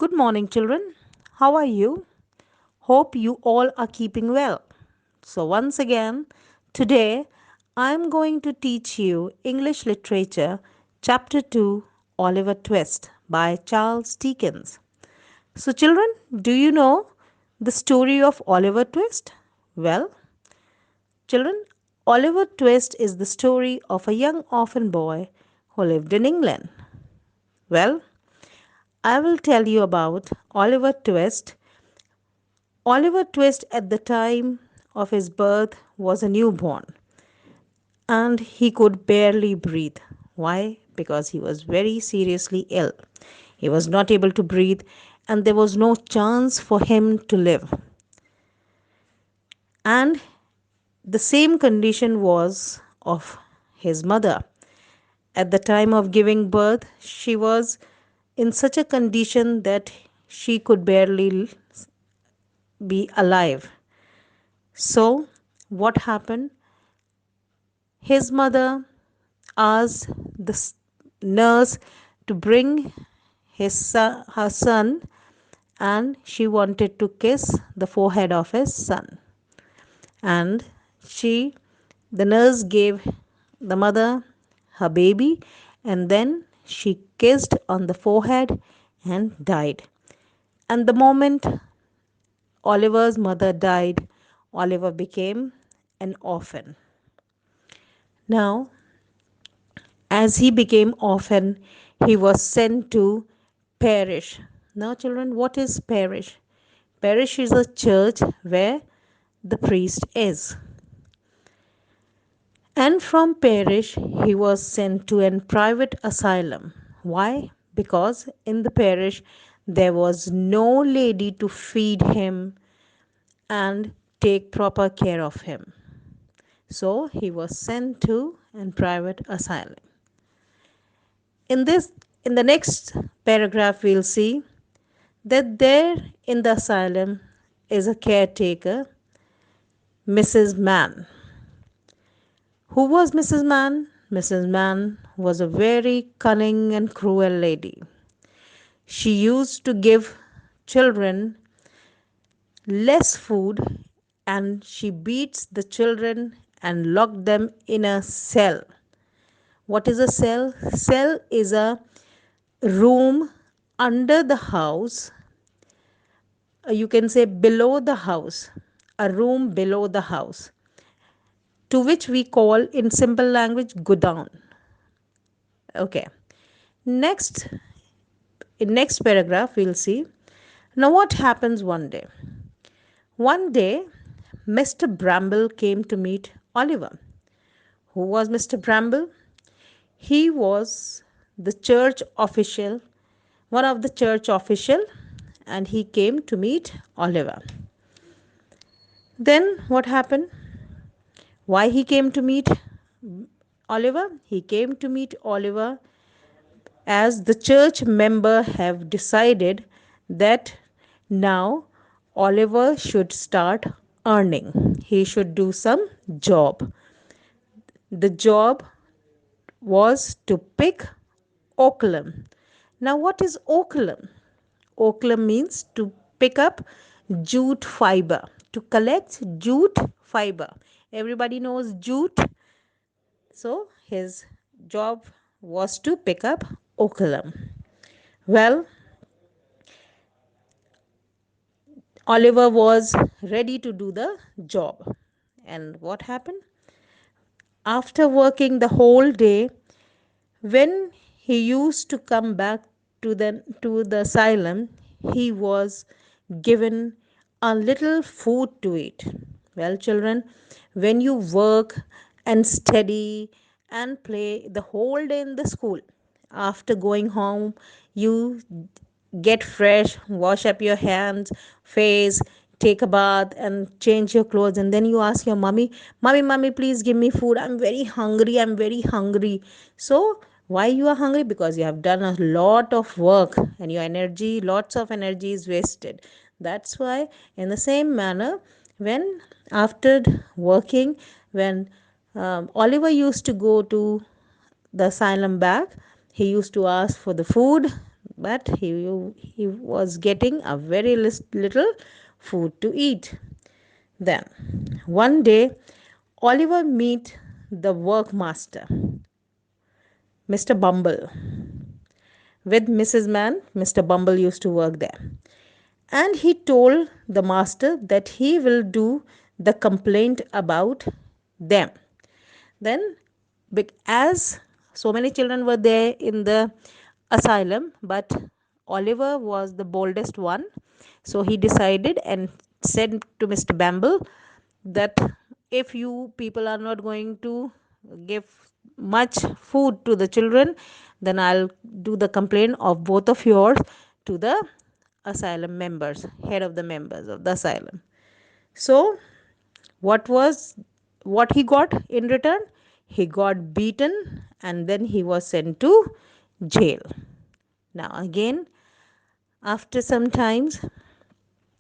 Good morning, children. How are you? Hope you all are keeping well. So, once again, today I'm going to teach you English Literature, Chapter 2, Oliver Twist by Charles Dickens. So, children, do you know the story of Oliver Twist? Well, children, Oliver Twist is the story of a young orphan boy who lived in England. Well, I will tell you about Oliver Twist. Oliver Twist, at the time of his birth, was a newborn and he could barely breathe. Why? Because he was very seriously ill. He was not able to breathe and there was no chance for him to live. And the same condition was of his mother. At the time of giving birth, she was in such a condition that she could barely be alive. So, what happened? His mother asked the nurse to bring her son, and she wanted to kiss the forehead of his son. And she, the nurse gave the mother her baby, and then she kissed on the forehead and died. And the moment Oliver's mother died, Oliver became an orphan. Now, as he became orphan, he was sent to parish. Now, children, what is parish? Parish is a church where the priest is. And from parish, he was sent to a private asylum. Why? Because in the parish, there was no lady to feed him and take proper care of him. So he was sent to a private asylum. In this, in the next paragraph, we'll see that there in the asylum is a caretaker, Mrs. Mann. Who was Mrs. Mann? Mrs. Mann was a very cunning and cruel lady. She used to give children less food and she beats the children and locked them in a cell. What is a cell? Cell is a room under the house, you can say below the house, a room below the house, to which we call in simple language godown. Okay. Next, in next paragraph, we'll see. Now, what happens one day? One day, Mr. Bramble came to meet Oliver. Who was Mr. Bramble? He was the church official, one of the church official, and he came to meet Oliver. Then what happened? Why he came to meet Oliver? He came to meet Oliver as the church member have decided that now Oliver should start earning. He should do some job. The job was to pick oakum. Now, what is oakum? Oakum means to pick up jute fiber, to collect jute fiber. Everybody knows jute. So, his job was to pick up oakum. Well, Oliver was ready to do the job. And what happened? After working the whole day, when he used to come back to the asylum, he was given a little food to eat. Well, children, when you work and study and play the whole day in the school, after going home, you get fresh, wash up your hands, face, take a bath and change your clothes, and then you ask your mommy, please give me food, I'm very hungry, so why you are hungry? Because you have done a lot of work and your energy, lots of energy is wasted. That's why, in the same manner, when after working, when Oliver used to go to the asylum back, he used to ask for the food but he was getting a very little food to eat. Then one day Oliver meet the workmaster, Mr. Bumble. With Mrs. Man, Mr. Bumble used to work there. And he told the master that he will do the complaint about them. Then, as so many children were there in the asylum, but Oliver was the boldest one, so he decided and said to Mr. Bumble that if you people are not going to give much food to the children, then I'll do the complaint of both of yours to the asylum members, head of the members of the asylum. So what was what he got in return? He got beaten and then he was sent to jail. Now again, after some times,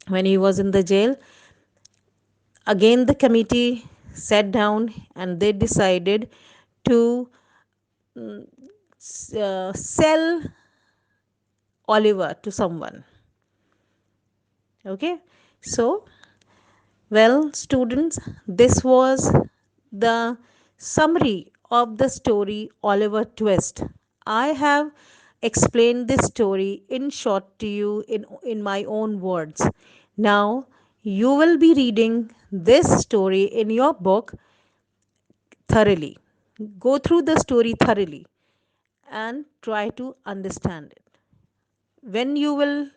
when he was in the jail, again the committee sat down and they decided to sell Oliver to someone. Okay, so well, students, this was the summary of the story Oliver Twist. I have explained this story in short to you in my own words. Now, you will be reading this story in your book thoroughly. Go through the story thoroughly and try to understand it. When you will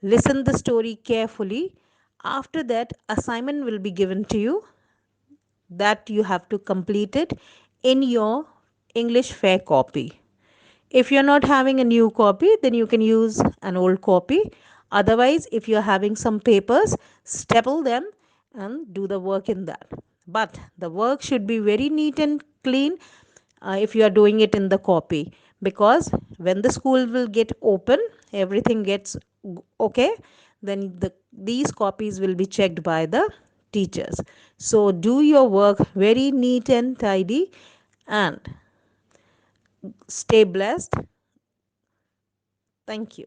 listen the story carefully, after that assignment will be given to you that you have to complete it in your English fair copy. If you're not having a new copy, then you can use an old copy. Otherwise, if you're having some papers, staple them and do the work in that. But the work should be very neat and clean if you are doing it in the copy, because when the school will get open, everything gets okay, then these copies will be checked by the teachers. So do your work very neat and tidy and stay blessed. Thank you.